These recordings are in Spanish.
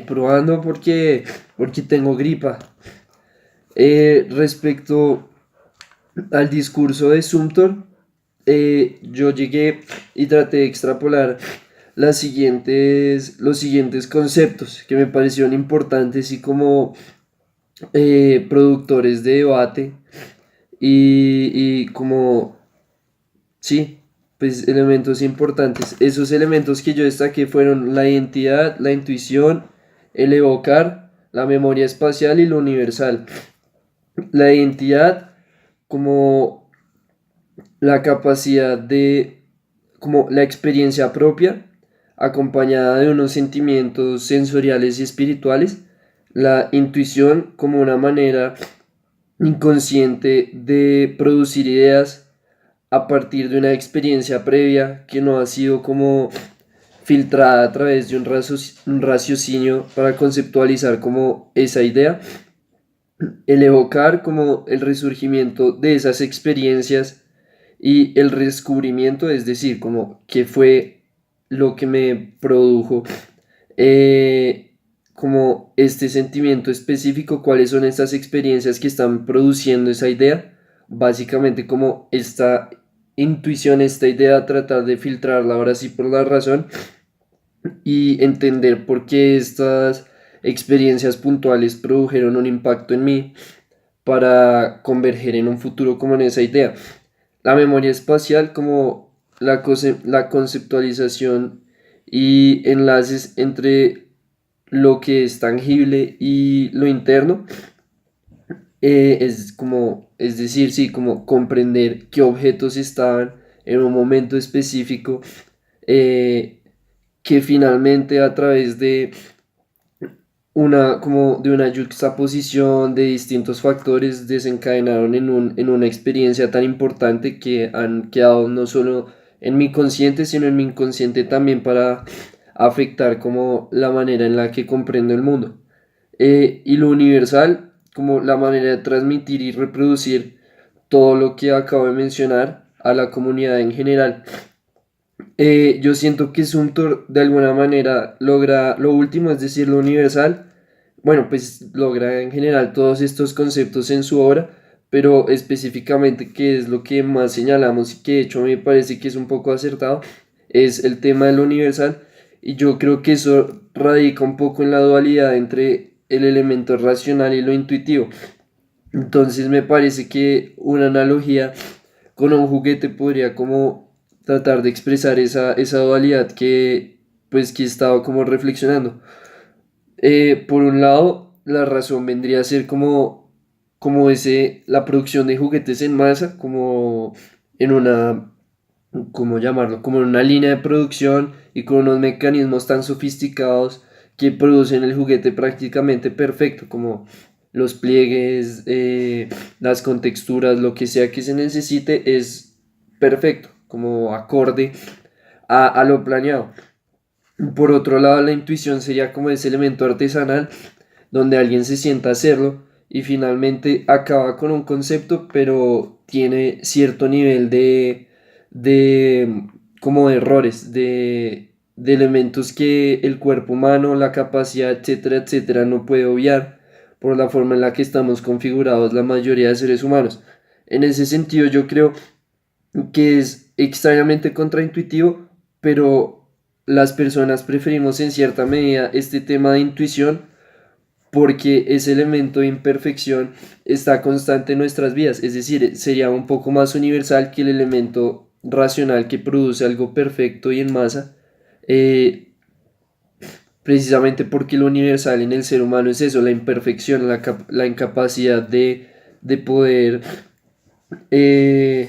Probando porque tengo gripa. Respecto al discurso de Sumter, yo llegué y traté de extrapolar los siguientes conceptos que me parecieron importantes y como productores de debate y como, sí, pues elementos importantes. Esos elementos que yo destaqué fueron la identidad, la intuición, el evocar, la memoria espacial y lo universal. La identidad como la capacidad de, como la experiencia propia, acompañada de unos sentimientos sensoriales y espirituales. La intuición como una manera inconsciente de producir ideas a partir de una experiencia previa que no ha sido como filtrada a través de un raciocinio para conceptualizar como esa idea, el evocar como el resurgimiento de esas experiencias y el descubrimiento, es decir, como qué fue lo que me produjo como este sentimiento específico, cuáles son estas experiencias que están produciendo esa idea, básicamente como esta intuición, esta idea, tratar de filtrarla ahora sí por la razón y entender por qué estas experiencias puntuales produjeron un impacto en mí para converger en un futuro como en esa idea. La memoria espacial como la conceptualización y enlaces entre lo que es tangible y lo interno, es como, es decir, sí, como comprender qué objetos estaban en un momento específico, eh, que finalmente a través de como de una juxtaposición de distintos factores desencadenaron en una experiencia tan importante que han quedado no solo en mi consciente, sino en mi inconsciente también para afectar como la manera en la que comprendo el mundo. Y lo universal, como la manera de transmitir y reproducir todo lo que acabo de mencionar a la comunidad en general. Yo siento que Sumter de alguna manera logra lo último, es decir, lo universal. Bueno, pues logra en general todos estos conceptos en su obra, pero específicamente que es lo que más señalamos y que de hecho me parece que es un poco acertado, es el tema de lo universal. Y yo creo que eso radica un poco en la dualidad entre el elemento racional y lo intuitivo. Entonces me parece que una analogía con un juguete podría como tratar de expresar esa dualidad que pues que he estado como reflexionando. Por un lado, la razón vendría a ser como la producción de juguetes en masa, como en una, ¿cómo llamarlo? Como en una línea de producción y con unos mecanismos tan sofisticados que producen el juguete prácticamente perfecto, como los pliegues, las contexturas, lo que sea que se necesite es perfecto, como acorde a lo planeado. Por otro lado, la intuición sería como ese elemento artesanal donde alguien se sienta a hacerlo y finalmente acaba con un concepto, pero tiene cierto nivel de como de errores, de elementos que el cuerpo humano, la capacidad, etcétera, etcétera, no puede obviar por la forma en la que estamos configurados la mayoría de seres humanos. En ese sentido, yo creo que es extrañamente contraintuitivo, pero las personas preferimos en cierta medida este tema de intuición porque ese elemento de imperfección está constante en nuestras vidas, es decir, sería un poco más universal que el elemento racional que produce algo perfecto y en masa, eh, precisamente porque lo universal en el ser humano es eso, la imperfección, la incapacidad de poder eh,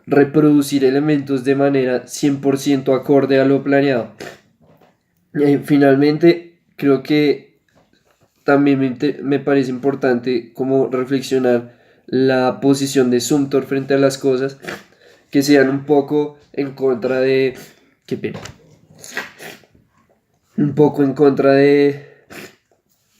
reproducir elementos de manera 100% acorde a lo planeado. Finalmente, creo que también me parece importante como reflexionar la posición de Sumter frente a las cosas que sean un poco en contra de, qué pena, un poco en contra de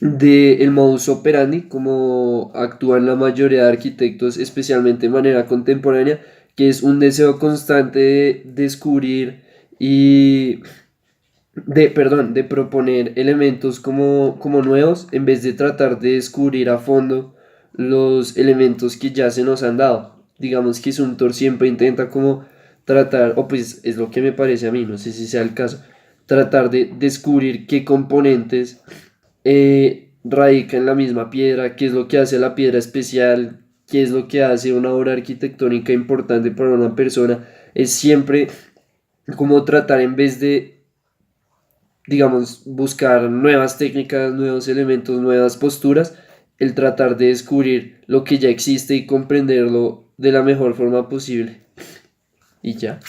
el modus operandi, como actúan la mayoría de arquitectos, especialmente de manera contemporánea, que es un deseo constante de descubrir y perdón, de proponer elementos como nuevos en vez de tratar de descubrir a fondo los elementos que ya se nos han dado. Digamos que Suntor siempre intenta como tratar, o pues es lo que me parece a mí, no sé si sea el caso, tratar de descubrir qué componentes radica en la misma piedra, qué es lo que hace la piedra especial, qué es lo que hace una obra arquitectónica importante para una persona. Es siempre como tratar en vez de, digamos, buscar nuevas técnicas, nuevos elementos, nuevas posturas, el tratar de descubrir lo que ya existe y comprenderlo de la mejor forma posible. Y ya.